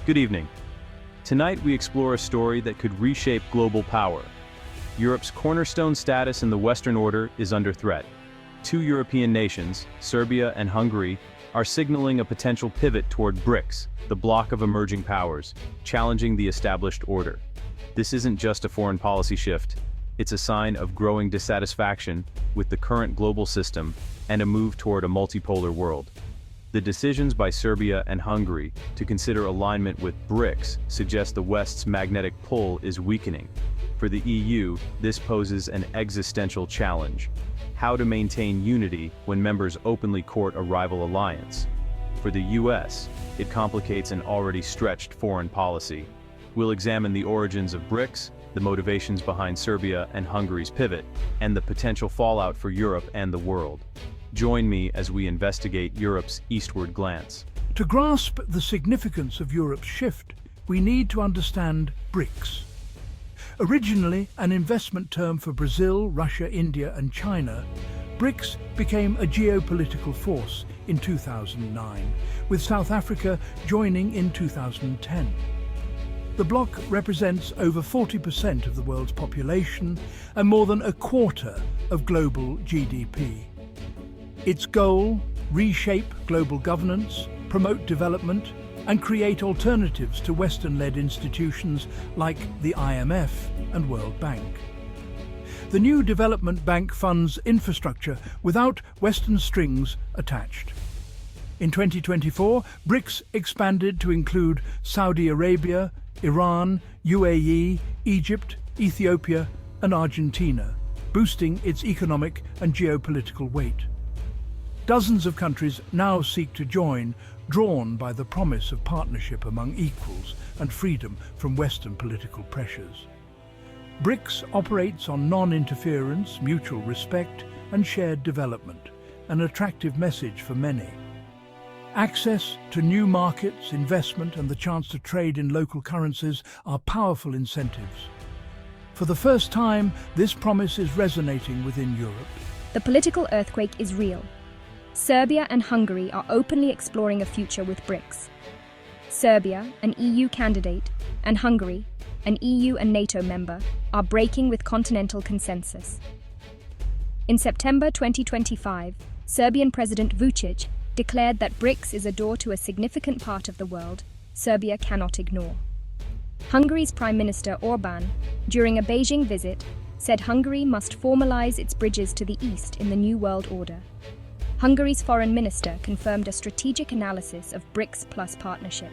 Good evening. Tonight we explore a story that could reshape global power. Europe's cornerstone status in the Western order is under threat. Two European nations, Serbia and Hungary, are signaling a potential pivot toward BRICS, the bloc of emerging powers, challenging the established order. This isn't just a foreign policy shift. It's a sign of growing dissatisfaction with the current global system and a move toward a multipolar world. The decisions by Serbia and Hungary to consider alignment with BRICS suggest the West's magnetic pull is weakening. For the EU, this poses an existential challenge: how to maintain unity when members openly court a rival alliance. For the US, it complicates an already stretched foreign policy. We'll examine the origins of BRICS, the motivations behind Serbia and Hungary's pivot, and the potential fallout for Europe and the world. Join me as we investigate Europe's eastward glance. To grasp the significance of Europe's shift, we need to understand BRICS. Originally an investment term for Brazil, Russia, India and China, BRICS became a geopolitical force in 2009, with South Africa joining in 2010. The bloc represents over 40% of the world's population and more than a quarter of global GDP. Its goal: reshape global governance, promote development, and create alternatives to Western-led institutions like the IMF and World Bank. The new development bank funds infrastructure without Western strings attached. In 2024, BRICS expanded to include Saudi Arabia, Iran, UAE, Egypt, Ethiopia, and Argentina, boosting its economic and geopolitical weight. Dozens of countries now seek to join, drawn by the promise of partnership among equals and freedom from Western political pressures. BRICS operates on non-interference, mutual respect, and shared development, an attractive message for many. Access to new markets, investment, and the chance to trade in local currencies are powerful incentives. For the first time, this promise is resonating within Europe. The political earthquake is real. Serbia and Hungary are openly exploring a future with BRICS. Serbia, an EU candidate, and Hungary, an EU and NATO member, are breaking with continental consensus. In September 2025, Serbian President Vučić declared that BRICS is a door to a significant part of the world Serbia cannot ignore. Hungary's Prime Minister Orbán, during a Beijing visit, said Hungary must formalize its bridges to the east in the New World Order. Hungary's foreign minister confirmed a strategic analysis of BRICS plus partnership.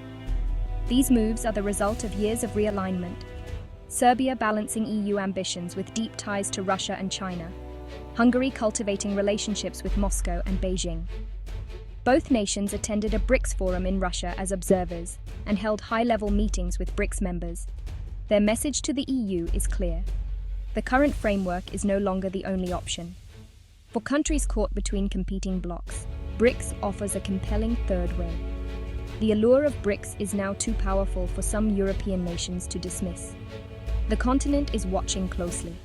These moves are the result of years of realignment. Serbia balancing EU ambitions with deep ties to Russia and China. Hungary cultivating relationships with Moscow and Beijing. Both nations attended a BRICS forum in Russia as observers and held high-level meetings with BRICS members. Their message to the EU is clear. The current framework is no longer the only option. For countries caught between competing blocs, BRICS offers a compelling third way. The allure of BRICS is now too powerful for some European nations to dismiss. The continent is watching closely.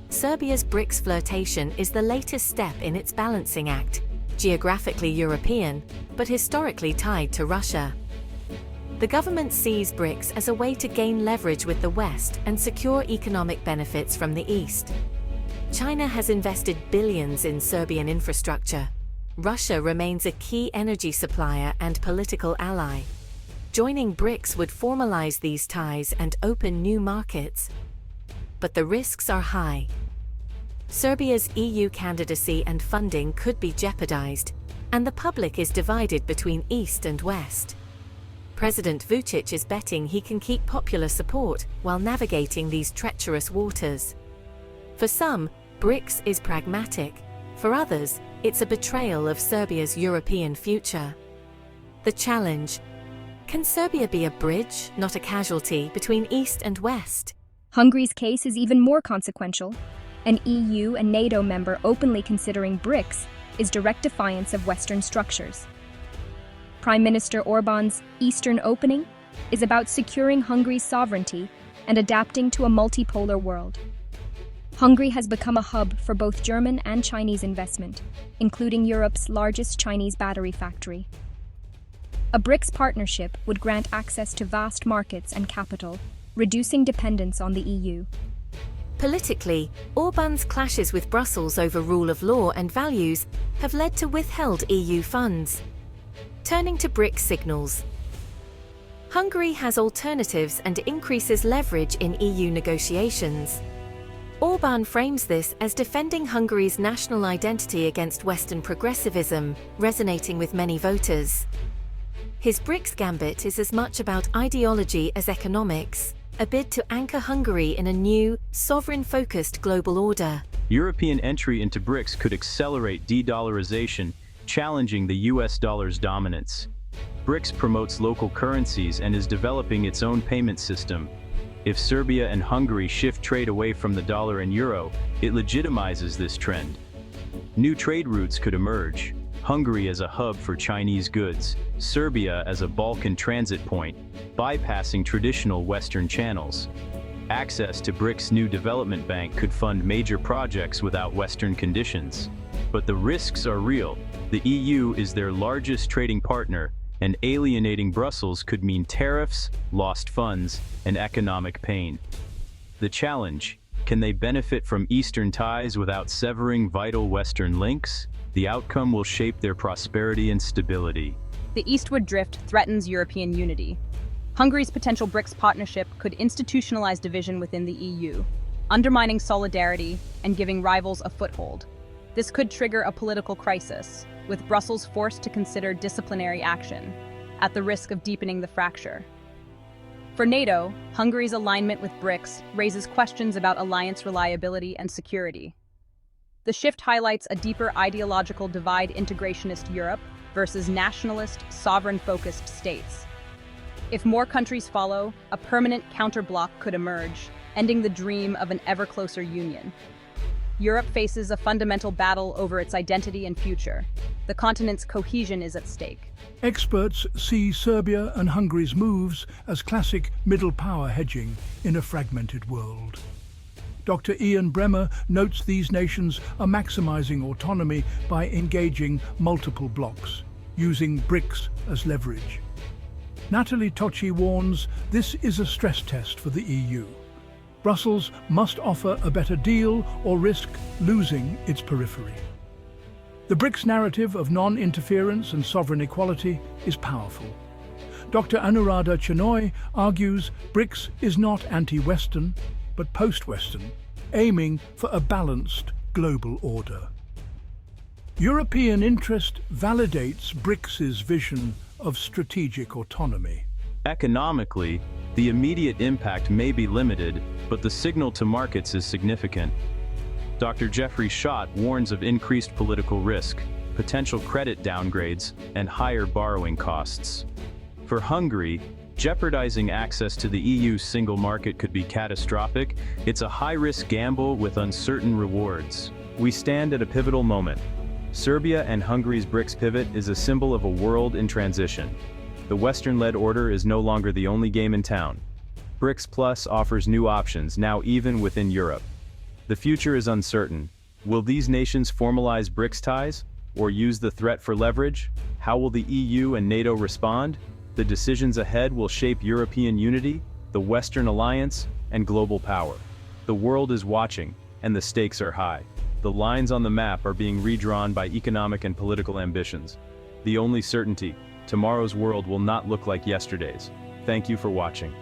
Serbia's BRICS flirtation is the latest step in its balancing act, geographically European, but historically tied to Russia. The government sees BRICS as a way to gain leverage with the West and secure economic benefits from the East. China has invested billions in Serbian infrastructure. Russia remains a key energy supplier and political ally. Joining BRICS would formalize these ties and open new markets. But the risks are high. Serbia's EU candidacy and funding could be jeopardized, and the public is divided between East and West. President Vučić is betting he can keep popular support while navigating these treacherous waters. For some, BRICS is pragmatic. For others, it's a betrayal of Serbia's European future. The challenge: can Serbia be a bridge, not a casualty, between East and West? Hungary's case is even more consequential. An EU and NATO member openly considering BRICS is direct defiance of Western structures. Prime Minister Orbán's Eastern opening is about securing Hungary's sovereignty and adapting to a multipolar world. Hungary has become a hub for both German and Chinese investment, including Europe's largest Chinese battery factory. A BRICS partnership would grant access to vast markets and capital, reducing dependence on the EU. Politically, Orbán's clashes with Brussels over rule of law and values have led to withheld EU funds. Turning to BRICS signals. Hungary has alternatives and increases leverage in EU negotiations. Orbán frames this as defending Hungary's national identity against Western progressivism, resonating with many voters. His BRICS gambit is as much about ideology as economics, a bid to anchor Hungary in a new, sovereign-focused global order. European entry into BRICS could accelerate de-dollarization, challenging the US dollar's dominance. BRICS promotes local currencies and is developing its own payment system. If Serbia and Hungary shift trade away from the dollar and euro, it legitimizes this trend. New trade routes could emerge. Hungary as a hub for Chinese goods, Serbia as a Balkan transit point, bypassing traditional Western channels. Access to BRICS' new development bank could fund major projects without Western conditions. But the risks are real. The EU is their largest trading partner, and alienating Brussels could mean tariffs, lost funds, and economic pain. The challenge: can they benefit from Eastern ties without severing vital Western links? The outcome will shape their prosperity and stability. The eastward drift threatens European unity. Hungary's potential BRICS partnership could institutionalize division within the EU, undermining solidarity and giving rivals a foothold. This could trigger a political crisis, with Brussels forced to consider disciplinary action, at the risk of deepening the fracture. For NATO, Hungary's alignment with BRICS raises questions about alliance reliability and security. The shift highlights a deeper ideological divide: integrationist Europe versus nationalist, sovereign-focused states. If more countries follow, a permanent counter-bloc could emerge, ending the dream of an ever-closer union. Europe faces a fundamental battle over its identity and future. The continent's cohesion is at stake. Experts see Serbia and Hungary's moves as classic middle power hedging in a fragmented world. Dr. Ian Bremmer notes these nations are maximizing autonomy by engaging multiple blocs, using BRICS as leverage. Natalie Tocci warns this is a stress test for the EU. Brussels must offer a better deal or risk losing its periphery. The BRICS narrative of non-interference and sovereign equality is powerful. Dr. Anuradha Chenoy argues BRICS is not anti-Western, but post-Western, aiming for a balanced global order. European interest validates BRICS's vision of strategic autonomy. Economically, the immediate impact may be limited, but the signal to markets is significant. Dr. Jeffrey Schott warns of increased political risk, potential credit downgrades, and higher borrowing costs. For Hungary, jeopardizing access to the EU's single market could be catastrophic. It's a high-risk gamble with uncertain rewards. We stand at a pivotal moment. Serbia and Hungary's BRICS pivot is a symbol of a world in transition. The Western-led order is no longer the only game in town. BRICS Plus offers new options, now even within Europe. The future is uncertain. Will these nations formalize BRICS ties, or use the threat for leverage? How will the EU and NATO respond? The decisions ahead will shape European unity, the Western alliance, and global power. The world is watching, and the stakes are high. The lines on the map are being redrawn by economic and political ambitions. The only certainty: tomorrow's world will not look like yesterday's. Thank you for watching.